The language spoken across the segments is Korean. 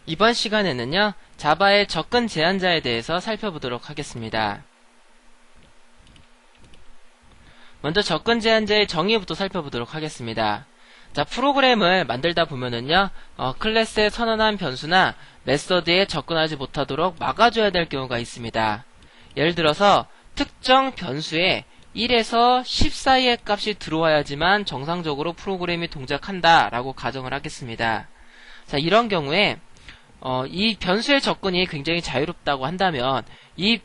이번 시간에는요, 자바의 접근 제한자에 대해서 살펴보도록 하겠습니다. 먼저 접근 제한자의 정의부터 살펴보도록 하겠습니다. 자, 프로그램을 만들다 보면은요, 클래스에 선언한 변수나 메서드에 접근하지 못하도록 막아줘야 될 경우가 있습니다. 예를 들어서 특정 변수에 1에서 10 사이의 값이 들어와야지만 정상적으로 프로그램이 동작한다 라고 가정을 하겠습니다. 자, 이런 경우에 이 변수의 접근이 굉장히 자유롭다고 한다면 이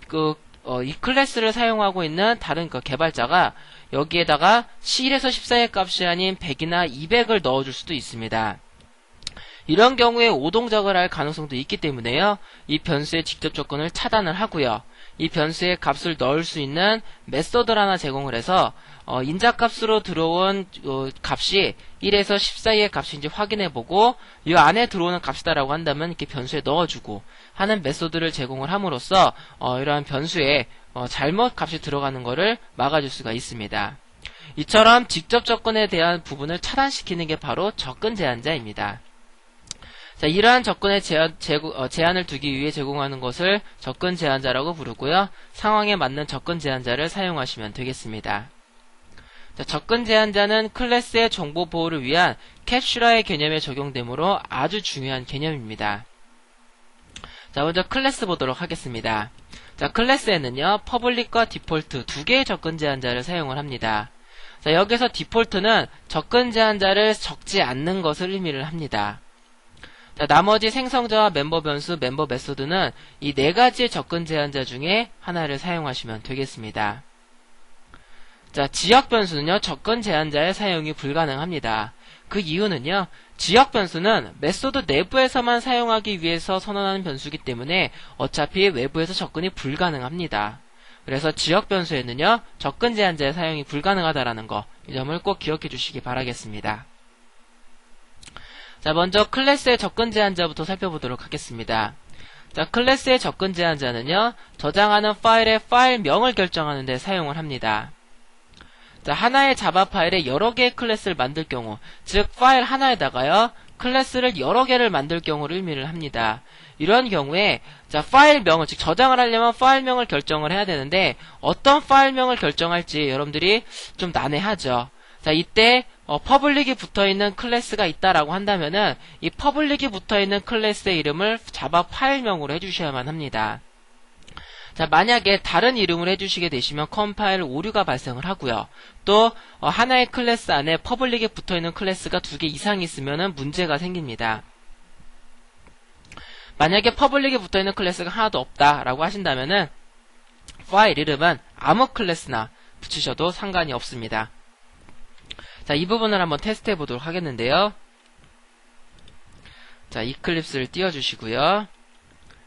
클래스를 사용하고 있는 다른 개발자가 여기에다가 1에서 10 사이의 값이 아닌 100이나 200을 넣어줄 수도 있습니다. 이런 경우에 오동작을 할 가능성도 있기 때문에요. 이 변수의 직접 접근을 차단을 하고요. 이 변수에 값을 넣을 수 있는 메서드를 하나 제공을 해서 인자값으로 들어온 값이 1에서 10 사이의 값인지 확인해보고 이 안에 들어오는 값이다라고 한다면 이렇게 변수에 넣어주고 하는 메서드를 제공을 함으로써 이러한 변수에 잘못 값이 들어가는 것을 막아줄 수가 있습니다. 이처럼 직접 접근에 대한 부분을 차단시키는 게 바로 접근 제한자입니다. 자, 이러한 접근에 제한을 두기 위해 제공하는 것을 접근 제한자라고 부르고요. 상황에 맞는 접근 제한자를 사용하시면 되겠습니다. 자, 접근 제한자는 클래스의 정보 보호를 위한 캡슐화의 개념에 적용되므로 아주 중요한 개념입니다. 자, 먼저 클래스 보도록 하겠습니다. 자, 클래스에는요, 퍼블릭과 디폴트 두 개의 접근 제한자를 사용을 합니다. 자, 여기서 디폴트는 접근 제한자를 적지 않는 것을 의미를 합니다. 자, 나머지 생성자와 멤버 변수, 멤버 메소드는 이 네 가지의 접근 제한자 중에 하나를 사용하시면 되겠습니다. 자, 지역 변수는요, 접근 제한자의 사용이 불가능합니다. 그 이유는요, 지역 변수는 메소드 내부에서만 사용하기 위해서 선언하는 변수이기 때문에 어차피 외부에서 접근이 불가능합니다. 그래서 지역 변수에는요, 접근 제한자의 사용이 불가능하다라는 거, 이 점을 꼭 기억해 주시기 바라겠습니다. 자, 먼저 클래스의 접근 제한자부터 살펴보도록 하겠습니다. 자, 클래스의 접근 제한자는요, 저장하는 파일의 파일명을 결정하는 데 사용을 합니다. 자, 하나의 자바 파일에 여러 개의 클래스를 만들 경우, 즉 파일 하나에다가요, 클래스를 여러 개를 만들 경우를 의미를 합니다. 이런 경우에 자, 파일명을, 즉 저장을 하려면 파일명을 결정을 해야 되는데 어떤 파일명을 결정할지 여러분들이 좀 난해하죠. 자, 이때 퍼블릭이 붙어있는 클래스가 있다라고 한다면은 이 퍼블릭이 붙어있는 클래스의 이름을 자바 파일명으로 해주셔야만 합니다. 자, 만약에 다른 이름을 해주시게 되시면 컴파일 오류가 발생을 하고요. 또 하나의 클래스 안에 퍼블릭에 붙어있는 클래스가 2개 이상이 있으면은 문제가 생깁니다. 만약에 퍼블릭에 붙어있는 클래스가 하나도 없다라고 하신다면은 파일 이름은 아무 클래스나 붙이셔도 상관이 없습니다. 자, 이 부분을 한번 테스트 해보도록 하겠는데요. 자, 이클립스를 띄워주시고요.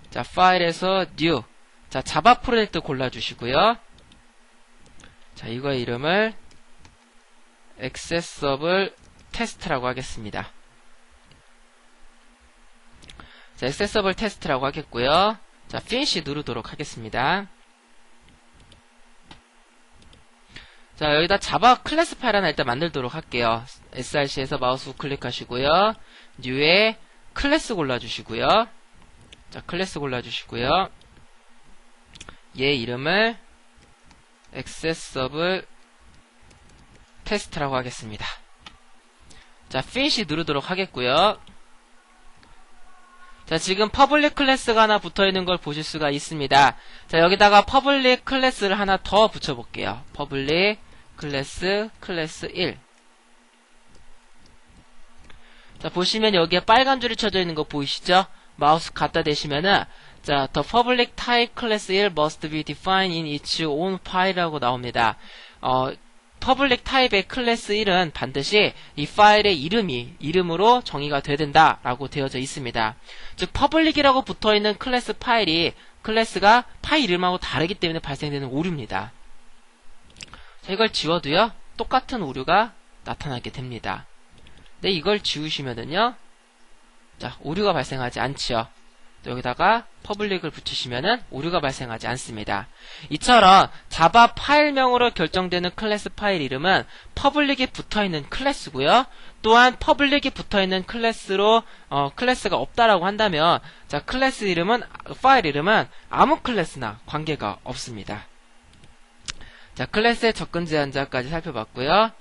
자, 파일에서 new. 자, 자바 프로젝트 골라주시고요. 자, 이거의 이름을 accessible test라고 하겠습니다. 자, accessible test라고 하겠고요. 자, finish 누르도록 하겠습니다. 자, 여기다 자바 클래스 파일 하나 일단 만들도록 할게요. src에서 마우스 우클릭하시고요. new에 클래스 골라주시고요. 자, 클래스 골라주시고요. 얘 이름을 accessible test라고 하겠습니다. 자, finish 누르도록 하겠고요. 자, 지금 퍼블릭 클래스가 하나 붙어있는 걸 보실 수가 있습니다. 자, 여기다가 퍼블릭 클래스를 하나 더 붙여볼게요. 퍼블릭 클래스 1. 자, 보시면 여기에 빨간 줄이 쳐져 있는 거 보이시죠? 마우스 갖다 대시면은 자, the public type class 1 must be defined in its own file이라고 나옵니다. 퍼블릭 타입의 클래스 1은 반드시 이 파일의 이름으로 정의가 돼야 된다라고 되어져 있습니다. 즉, 퍼블릭이라고 붙어있는 클래스 파일이 클래스가 파일 이름하고 다르기 때문에 발생되는 오류입니다. 자, 이걸 지워도요, 똑같은 오류가 나타나게 됩니다. 근데 이걸 지우시면은요, 자, 오류가 발생하지 않지요. 또 여기다가 퍼블릭을 붙이시면은 오류가 발생하지 않습니다. 이처럼 자바 파일명으로 결정되는 클래스 파일 이름은 퍼블릭이 붙어있는 클래스고요. 또한 퍼블릭이 붙어있는 클래스로 클래스가 없다라고 한다면 자 클래스 이름은 파일 이름은 아무 클래스나 관계가 없습니다. 자 클래스의 접근 제한자까지 살펴봤고요.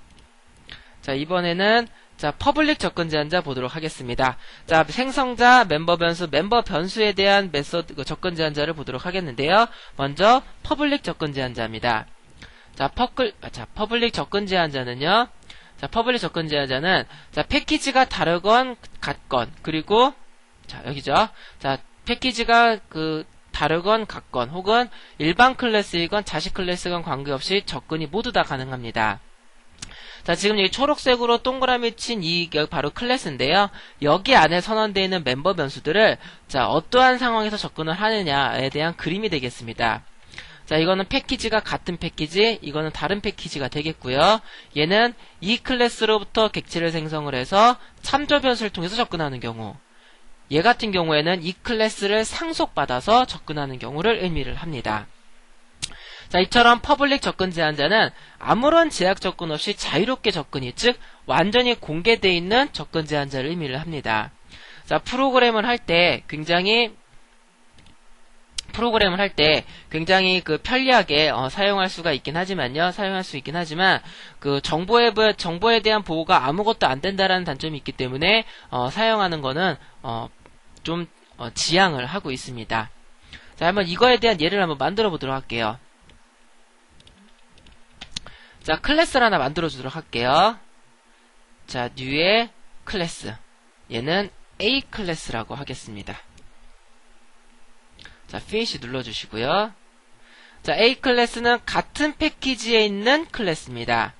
자 이번에는 자 퍼블릭 접근 제한자 보도록 하겠습니다. 자 생성자, 멤버 변수, 멤버 변수에 대한 메소드 접근 제한자를 보도록 하겠는데요. 먼저 퍼블릭 접근 제한자입니다. 자 퍼블릭 접근 제한자는요. 자 퍼블릭 접근 제한자는 자 패키지가 다르건 같건 그리고 자 여기죠. 자 패키지가 다르건 같건 혹은 일반 클래스이건 자식 클래스건 관계없이 접근이 모두 다 가능합니다. 자 지금 여기 초록색으로 동그라미 친 이 바로 클래스인데요. 여기 안에 선언되어 있는 멤버 변수들을 자 어떠한 상황에서 접근을 하느냐에 대한 그림이 되겠습니다. 자 이거는 패키지가 같은 패키지, 이거는 다른 패키지가 되겠고요. 얘는 이 클래스로부터 객체를 생성을 해서 참조 변수를 통해서 접근하는 경우, 얘 같은 경우에는 이 클래스를 상속받아서 접근하는 경우를 의미를 합니다. 자 이처럼 퍼블릭 접근 제한자는 아무런 제약 접근 없이 자유롭게 접근이, 즉 완전히 공개되어 있는 접근 제한자를 의미를 합니다. 자 프로그램을 할 때 굉장히 편리하게 사용할 수가 있긴 하지만요. 사용할 수 있긴 하지만 정보에 대한 보호가 아무것도 안 된다라는 단점이 있기 때문에 사용하는 거는 좀 지양을 하고 있습니다. 자 한번 이거에 대한 예를 한번 만들어 보도록 할게요. 자 클래스를 하나 만들어 주도록 할게요. 자 뉴의 클래스, 얘는 A 클래스라고 하겠습니다. 자 finish 눌러주시고요. 자 A 클래스는 같은 패키지에 있는 클래스입니다.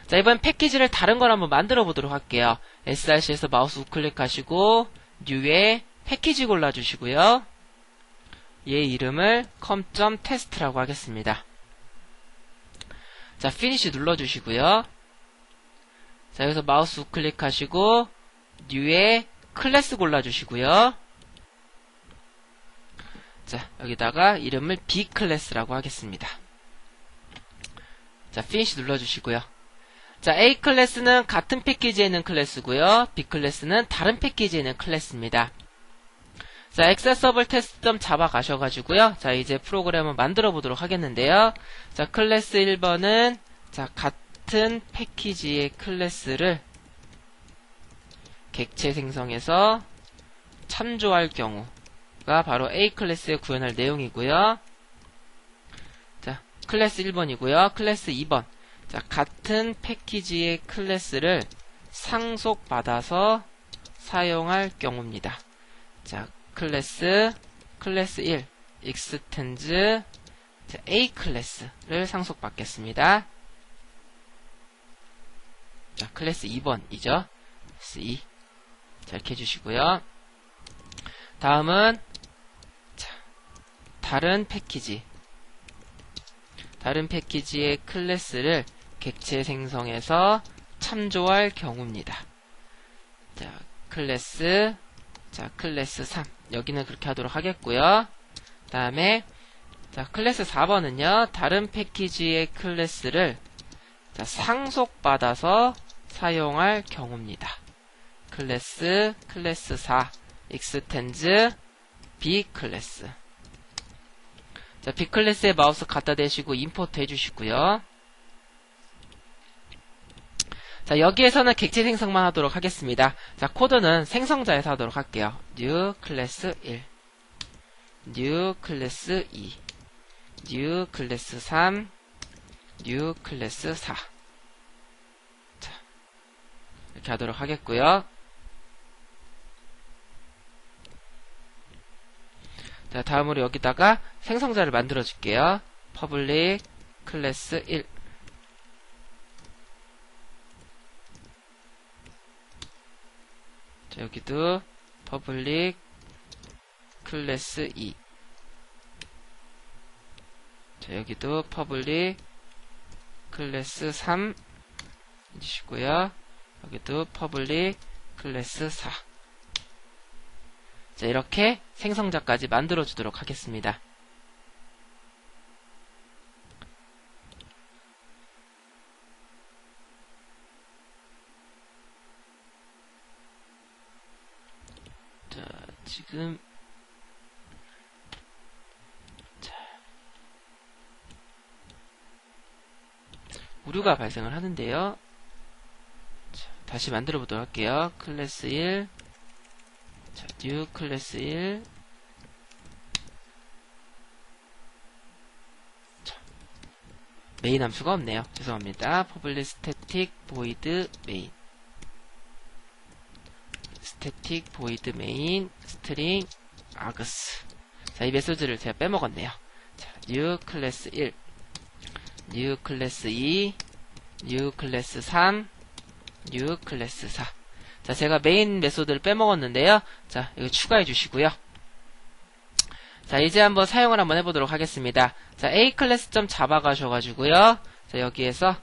자 이번 패키지를 다른 걸 한번 만들어 보도록 할게요. src에서 마우스 우클릭하시고 뉴의 패키지 골라주시고요. 얘 이름을 com.test라고 하겠습니다. 자 finish 눌러주시고요. 자 여기서 마우스 우클릭하시고 뉴의 클래스 골라주시고요. 자 여기다가 이름을 B 클래스라고 하겠습니다. 자 finish 눌러주시고요. 자 A 클래스는 같은 패키지에 있는 클래스고요. B 클래스는 다른 패키지에 있는 클래스입니다. 자 exasable test 잡아 가셔가지고요. 자 이제 프로그램을 만들어 보도록 하겠는데요. 자 클래스 1번은 자 같은 패키지의 클래스를 객체 생성해서 참조할 경우가 바로 A 클래스에 구현할 내용이고요. 자 클래스 1번이고요. 클래스 2번 자 같은 패키지의 클래스를 상속받아서 사용할 경우입니다. 자 클래스 1 extends A 클래스를 상속받겠습니다. 자 클래스 2번이죠. 클래스 2 자 이렇게 해주시고요. 다음은 자, 다른 패키지의 클래스를 객체 생성해서 참조할 경우입니다. 자 클래스 3 여기는 그렇게 하도록 하겠고요. 다음에 자 클래스 4번은요 다른 패키지의 클래스를 자, 상속받아서 사용할 경우입니다. 클래스 4 extends B 클래스. 자 B 클래스에 마우스 갖다 대시고 임포트 해주시고요. 자 여기에서는 객체 생성만 하도록 하겠습니다. 자 코드는 생성자에서 하도록 할게요. new 클래스 1 new 클래스 2 new 클래스 3 new 클래스 4 자 이렇게 하도록 하겠고요. 자 다음으로 여기다가 생성자를 만들어 줄게요. public 클래스 1 자 여기도 public 클래스 2 자 여기도 public 클래스 3 해주시고요. 여기도 public 클래스 4 자, 이렇게 생성자까지 만들어 주도록 하겠습니다. 자, 지금 오류가 발생을 하는데요. 자, 다시 만들어 보도록 할게요. 클래스 1, 자, new 클래스 1, 자, 메인 함수가 없네요. 죄송합니다. public static void main, static void main string args. 자, 이 메소드를 제가 빼먹었네요. 자, new 클래스 1, new 클래스 2, new 클래스 3, new 클래스 4. 자, 제가 메인 메소드를 빼먹었는데요. 자, 이거 추가해 주시고요. 자, 이제 한번 사용을 한번 해보도록 하겠습니다. 자, A 클래스 점 잡아가셔가지고요. 자, 여기에서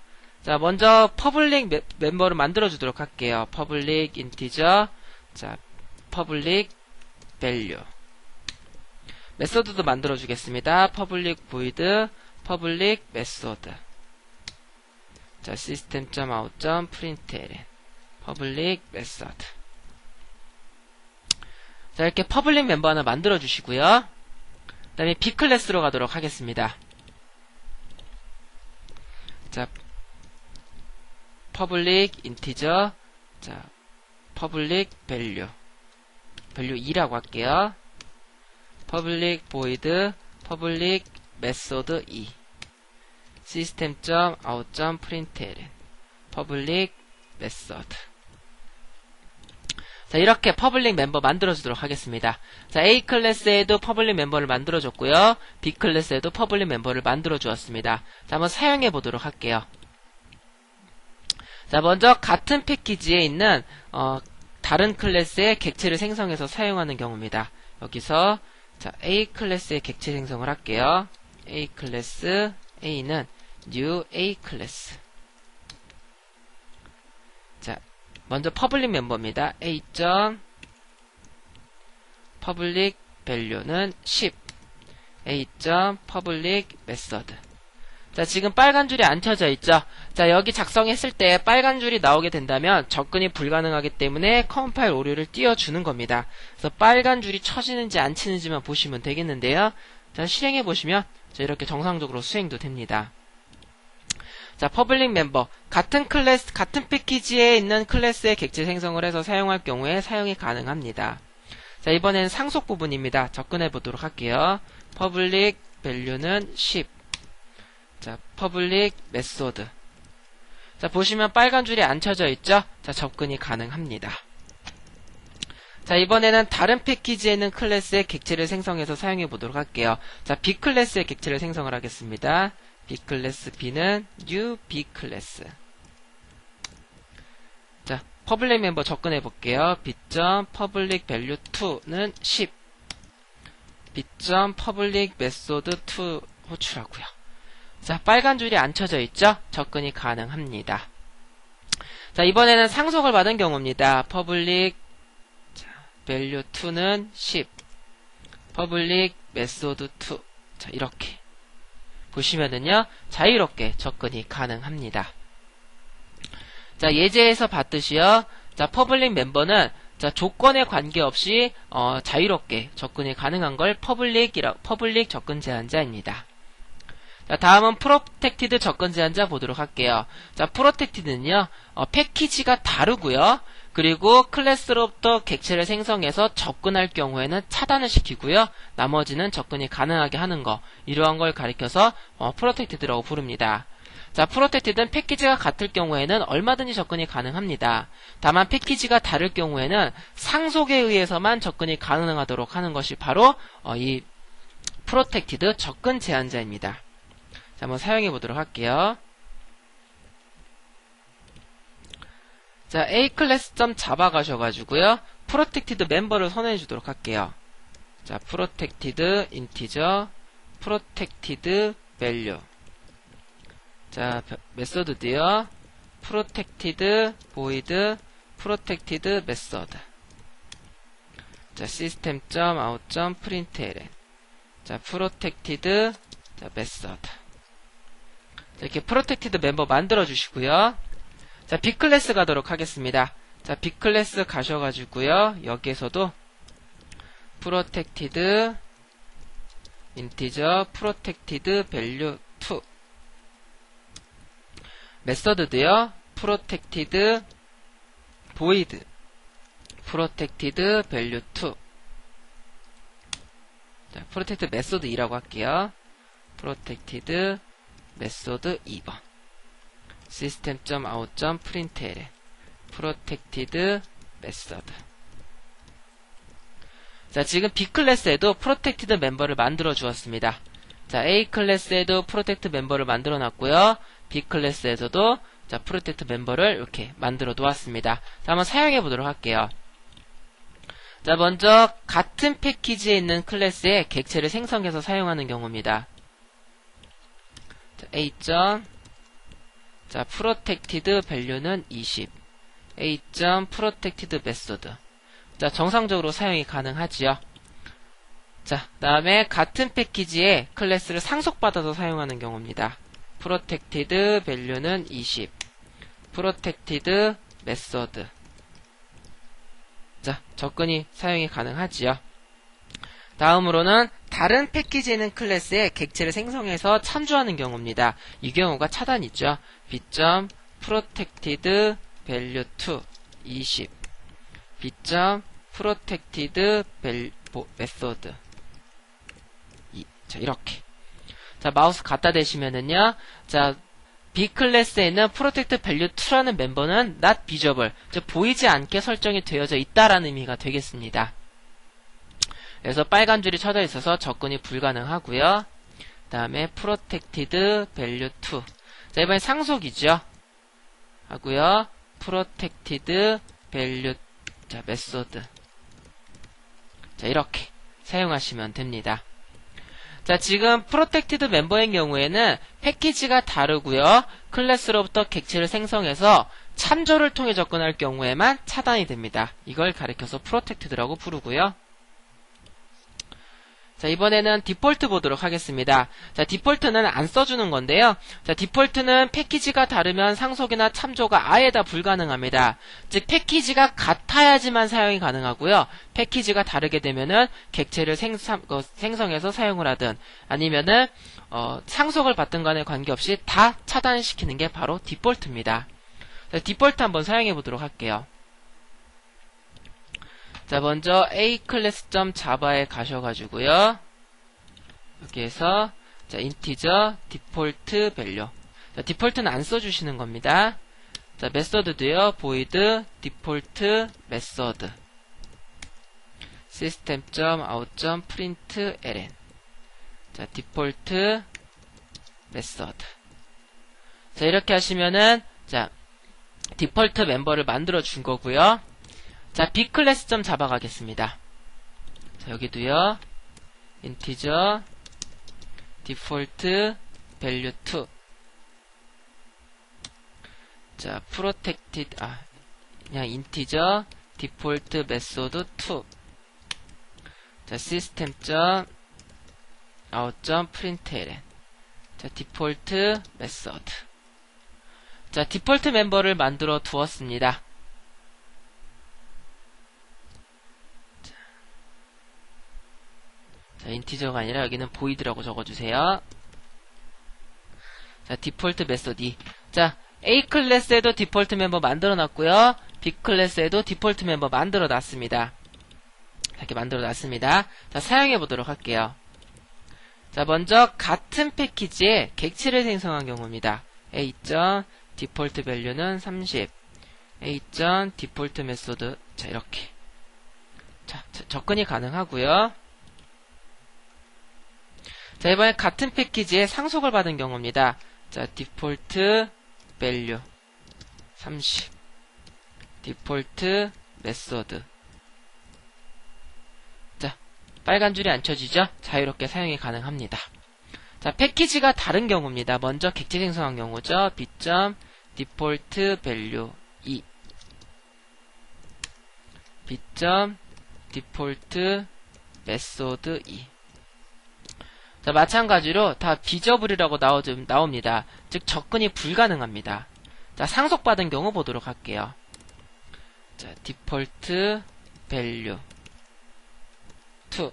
자, 먼저 퍼블릭 멤버를 만들어 주도록 할게요. 퍼블릭 인티저, 자, 퍼블릭 밸류. 메소드도 만들어 주겠습니다. 퍼블릭 void 퍼블릭 메소드. 자, system.out.println 퍼블릭 메소드. 자, 이렇게 퍼블릭 멤버 하나 만들어 주시고요. 그 다음에 B 클래스로 가도록 하겠습니다. 자, 퍼블릭 인티저, 자, 퍼블릭 밸류 2라고 할게요. 퍼블릭 void 퍼블릭 메소드 2 system.out.println 퍼블릭 메소드. 자, 이렇게 퍼블릭 멤버 만들어 주도록 하겠습니다. 자, A 클래스에도 퍼블릭 멤버를 만들어 줬고요. B 클래스에도 퍼블릭 멤버를 만들어 주었습니다. 자, 한번 사용해 보도록 할게요. 자, 먼저 같은 패키지에 있는 다른 클래스의 객체를 생성해서 사용하는 경우입니다. 여기서 자, A 클래스의 객체 생성을 할게요. A 클래스 A는 new A 클래스. 자, 먼저 퍼블릭 멤버입니다. A. 퍼블릭 밸류는 10. A. 퍼블릭 메소드. 자, 지금 빨간 줄이 안 켜져 있죠? 자, 여기 작성했을 때 빨간 줄이 나오게 된다면 접근이 불가능하기 때문에 컴파일 오류를 띄워주는 겁니다. 그래서 빨간 줄이 쳐지는지 안 치는지만 보시면 되겠는데요. 자, 실행해 보시면 자, 이렇게 정상적으로 수행도 됩니다. 자, 퍼블릭 멤버. 같은 클래스, 같은 패키지에 있는 클래스의 객체 생성을 해서 사용할 경우에 사용이 가능합니다. 자, 이번에는 상속 부분입니다. 접근해 보도록 할게요. 퍼블릭 밸류는 10. 자, 퍼블릭 메소드. 자, 보시면 빨간 줄이 안 쳐져 있죠? 자, 접근이 가능합니다. 자, 이번에는 다른 패키지에 있는 클래스의 객체를 생성해서 사용해 보도록 할게요. 자, B 클래스의 객체를 생성을 하겠습니다. B 클래스 B는 new B 클래스. 자, 퍼블릭 멤버 접근해 볼게요. B. public value 2는 10. B. public method 2 호출하고요. 자, 빨간 줄이 안 쳐져 있죠? 접근이 가능합니다. 자, 이번에는 상속을 받은 경우입니다. public value 2는 10. public method 2. 자, 이렇게 보시면은요, 자유롭게 접근이 가능합니다. 자, 예제에서 봤듯이요, 자, 퍼블릭 멤버는 자, 조건에 관계없이 자유롭게 접근이 가능한 걸 퍼블릭 접근 제한자입니다. 자, 다음은 프로텍티드 접근 제한자 보도록 할게요. 자, 프로텍티드는요, 패키지가 다르고요. 그리고 클래스로부터 객체를 생성해서 접근할 경우에는 차단을 시키고요. 나머지는 접근이 가능하게 하는 거, 이러한 걸 가리켜서 프로텍티드라고 부릅니다. 자, 프로텍티드는 패키지가 같을 경우에는 얼마든지 접근이 가능합니다. 다만 패키지가 다를 경우에는 상속에 의해서만 접근이 가능하도록 하는 것이 바로 이 프로텍티드 접근 제한자입니다. 자, 한번 사용해 보도록 할게요. 자, A 클래스 점 잡아가셔가지고요. 프로텍티드 멤버를 선언해 주도록 할게요. 자, 프로텍티드 인티저, 프로텍티드 밸류. 자, 메소드도요. 프로텍티드 보이드 프로텍티드 메소드. 자, system.out.println. 자, protected, 자, method. 자, 이렇게 protected 멤버 만들어 주시고요. 자, b클래스 가도록 하겠습니다. 자, b클래스 가셔가지고요. 여기에서도 protected integer protected value 2 메서드도요. protected void protected value 2 자, protected method 2라고 할게요. protected method 2번 system.out.println protected method. 자, 지금 B클래스에도 protected 멤버를 만들어 주었습니다. 자, A클래스에도 protected 멤버를 만들어 놨고요. B클래스에서도 자, protected 멤버를 이렇게 만들어 놓았습니다. 자, 한번 사용해 보도록 할게요. 자, 먼저 같은 패키지에 있는 클래스의 객체를 생성해서 사용하는 경우입니다. 자, A. 자, protected value는 20. A. protected method. 자, 정상적으로 사용이 가능하지요. 자, 다음에 같은 패키지에 클래스를 상속받아서 사용하는 경우입니다. protected value는 20. protected method. 자, 접근이 사용이 가능하지요. 다음으로는 다른 패키지에 있는 클래스의 객체를 생성해서 참조하는 경우입니다. 이 경우가 차단이죠. b. protected value 2 20 b. protected method 2. 자, 이렇게. 자, 마우스 갖다 대시면은요. 자, B 클래스에 있는 protect value 2라는 멤버는 not visible, 즉 보이지 않게 설정이 되어져 있다라는 의미가 되겠습니다. 그래서 빨간 줄이 쳐져 있어서 접근이 불가능하고요. 다음에 protected value 2. 자, 이번엔 상속이죠. 하고요. protected value 자, method. 자, 이렇게 사용하시면 됩니다. 자, 지금 protected 멤버의 경우에는 패키지가 다르고요. 클래스로부터 객체를 생성해서 참조를 통해 접근할 경우에만 차단이 됩니다. 이걸 가리켜서 protected라고 부르고요. 자, 이번에는 디폴트 보도록 하겠습니다. 자, 디폴트는 안 써주는 건데요. 자, 디폴트는 패키지가 다르면 상속이나 참조가 아예 다 불가능합니다. 즉, 패키지가 같아야지만 사용이 가능하고요. 패키지가 다르게 되면은 객체를 생성해서 사용을 하든 아니면은 상속을 받든 간에 관계없이 다 차단시키는 게 바로 디폴트입니다. 자, 디폴트 한번 사용해 보도록 할게요. 자, 먼저 aclass.java에 가셔가지고요. 여기에서 자, integer default value. 자, 디폴트는 안 써주시는 겁니다. 자, method도요. void default method. system.out.println. 자, default method. 자, 이렇게 하시면은 자, 디폴트 멤버를 만들어 준 거고요. 자, bclass.java 가겠습니다. 자, 여기도요. integer default value 2. 자, protected 그냥 integer default method 2. 자, system.out.println. 자, default method. 자, 디폴트 멤버를 만들어 두었습니다. 자, 인티저가 아니라 여기는 void라고 적어주세요. 자, 디폴트 메소드 2. 자, A 클래스에도 디폴트 멤버 만들어 놨고요. B 클래스에도 디폴트 멤버 만들어 놨습니다. 이렇게 만들어 놨습니다. 자, 사용해 보도록 할게요. 자, 먼저 같은 패키지에 객체를 생성한 경우입니다. A. 디폴트 밸류는 30. A. 디폴트 메소드. 자, 이렇게. 자, 접근이 가능하고요. 자, 이번에 같은 패키지에 상속을 받은 경우입니다. 자, 디폴트 밸류 30. 디폴트 메소드. 자, 빨간 줄이 안 쳐지죠? 자유롭게 사용이 가능합니다. 자, 패키지가 다른 경우입니다. 먼저 객체 생성한 경우죠. b. 디폴트 밸류 2. b. 디폴트 메소드 2. 자, 마찬가지로 다 비저블이라고 나옵니다. 즉 접근이 불가능합니다. 자, 상속받은 경우 보도록 할게요. 자, 디폴트 밸류 2.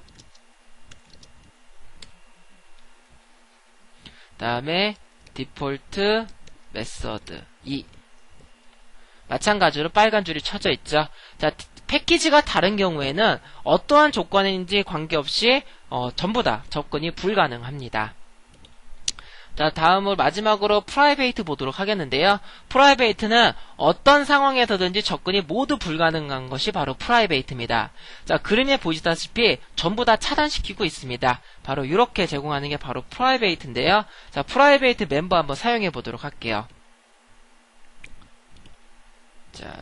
다음에 디폴트 메서드 2. 마찬가지로 빨간 줄이 쳐져 있죠. 자, 패키지가 다른 경우에는 어떠한 조건인지 관계없이 전부 다 접근이 불가능합니다. 자, 다음으로 마지막으로 프라이베이트 보도록 하겠는데요. 프라이베이트는 어떤 상황에서든지 접근이 모두 불가능한 것이 바로 프라이베이트입니다. 자, 그림에 보시다시피 전부 다 차단시키고 있습니다. 바로 이렇게 제공하는 게 바로 프라이베이트인데요. 자, 프라이베이트 멤버 한번 사용해 보도록 할게요. 자,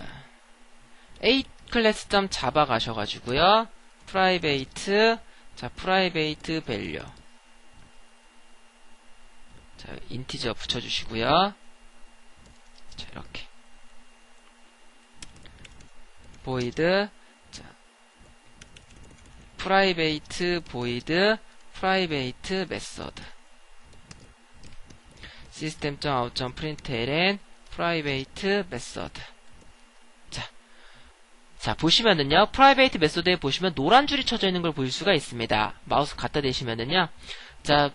aClass.java 가셔가지고요. 프라이베이트, 자, 프라이베이트 밸류. 자, 인티저 붙여주시고요. 자, 이렇게. void, 자, private void, private method. system.out.println, private method. 자, 보시면은요, 프라이베이트 메소드에 보시면 노란 줄이 쳐져 있는 걸 볼 수가 있습니다. 마우스 갖다 대시면은요, 자,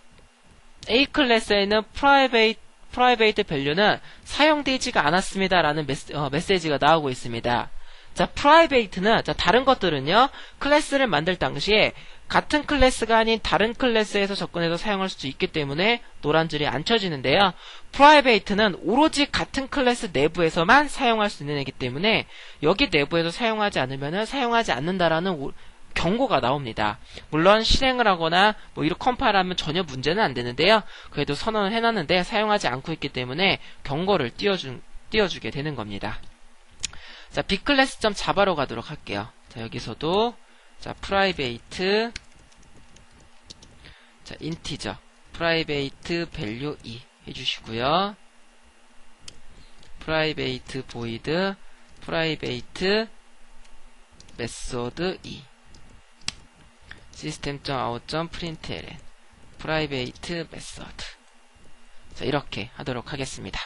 A 클래스에는 프라이베이트 밸류는 사용되지가 않았습니다라는 메시지가 나오고 있습니다. 자, 프라이베이트는, 자, 다른 것들은요, 클래스를 만들 당시에 같은 클래스가 아닌 다른 클래스에서 접근해서 사용할 수 있기 때문에 노란 줄이 안 쳐지는데요. 프라이베이트는 오로지 같은 클래스 내부에서만 사용할 수 있는 애기 때문에 여기 내부에서 사용하지 않으면 사용하지 않는다라는 경고가 나옵니다. 물론 실행을 하거나 뭐 이렇게 컴파일하면 전혀 문제는 안 되는데요. 그래도 선언을 해놨는데 사용하지 않고 있기 때문에 경고를 띄워주게 되는 겁니다. 자, bclass.java로 가도록 할게요. 자, 여기서도 자, 프라이베이트, 자, 인티저, 프라이베이트 밸류 2 해주시고요. 프라이베이트 void, 프라이베이트 메소드 2. system.out.println, 프라이베이트 메소드. 자, 이렇게 하도록 하겠습니다.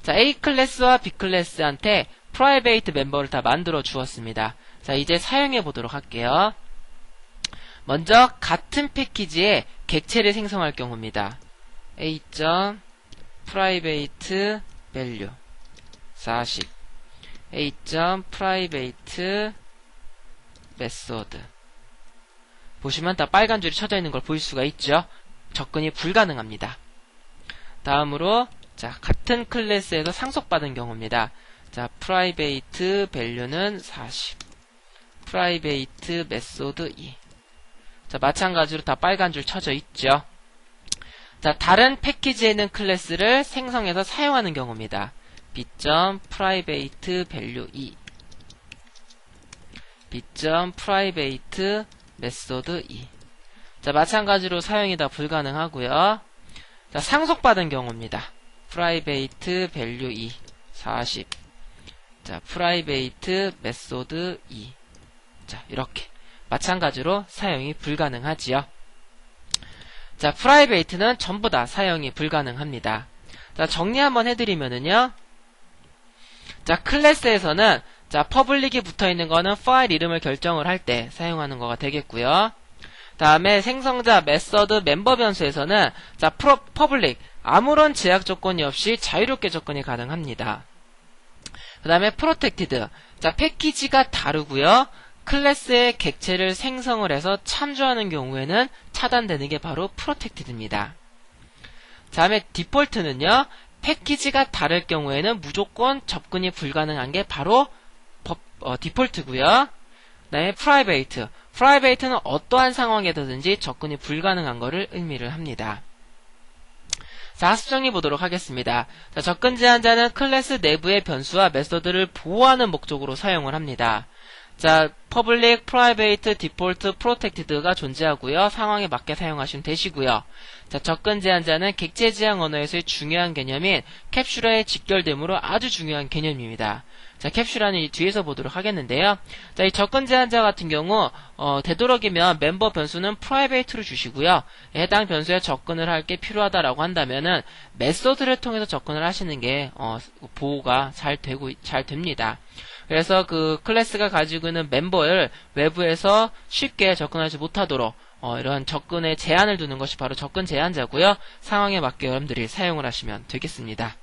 자, A 클래스와 B 클래스한테 프라이베이트 멤버를 다 만들어 주었습니다. 자, 이제 사용해 보도록 할게요. 먼저 같은 패키지에 객체를 생성할 경우입니다. a.private value 40 a.private method. 보시면 다 빨간 줄이 쳐져 있는 걸 볼 수가 있죠. 접근이 불가능합니다. 다음으로 자, 같은 클래스에서 상속받은 경우입니다. 자, private value는 40 private method 2. 자, 마찬가지로 다 빨간 줄 쳐져 있죠. 자, 다른 패키지에 있는 클래스를 생성해서 사용하는 경우입니다. b.private value 2 b.private method 2. 자, 마찬가지로 사용이 다 불가능하고요. 자, 상속받은 경우입니다. private value 2 40. 자, private method 2. 자, 이렇게 마찬가지로 사용이 불가능하지요. 자, 프라이베이트는 전부 다 사용이 불가능합니다. 자, 정리 한번 해드리면은요. 자, 클래스에서는 자, 퍼블릭이 붙어있는 거는 파일 이름을 결정을 할 때 사용하는 거가 되겠고요. 다음에 생성자, 메서드, 멤버 변수에서는 자, 퍼블릭 아무런 제약 조건이 없이 자유롭게 접근이 가능합니다. 그 다음에 프로텍티드, 자, 패키지가 다르고요. 클래스의 객체를 생성을 해서 참조하는 경우에는 차단되는 게 바로 프로텍티드입니다. 다음에 디폴트는요. 패키지가 다를 경우에는 무조건 접근이 불가능한 게 바로 디폴트고요. 그 다음에 프라이베이트는 어떠한 상황에서든지 접근이 불가능한 것을 의미를 합니다. 자, 학습 정리 보도록 하겠습니다. 자, 접근 제한자는 클래스 내부의 변수와 메서드를 보호하는 목적으로 사용을 합니다. 자, public, private, default, protected가 존재하고요. 상황에 맞게 사용하시면 되시고요. 자, 접근 제한자는 객체 지향 언어에서의 중요한 개념인 캡슐화의 직결됨으로 아주 중요한 개념입니다. 자, 캡슐화는 이 뒤에서 보도록 하겠는데요. 자, 이 접근 제한자 같은 경우 되도록이면 멤버 변수는 private로 주시고요. 해당 변수에 접근을 할 게 필요하다라고 한다면은 메소드를 통해서 접근을 하시는 게 보호가 잘 됩니다. 그래서 그 클래스가 가지고 있는 멤버를 외부에서 쉽게 접근하지 못하도록 이런 접근에 제한을 두는 것이 바로 접근 제한자고요. 상황에 맞게 여러분들이 사용을 하시면 되겠습니다.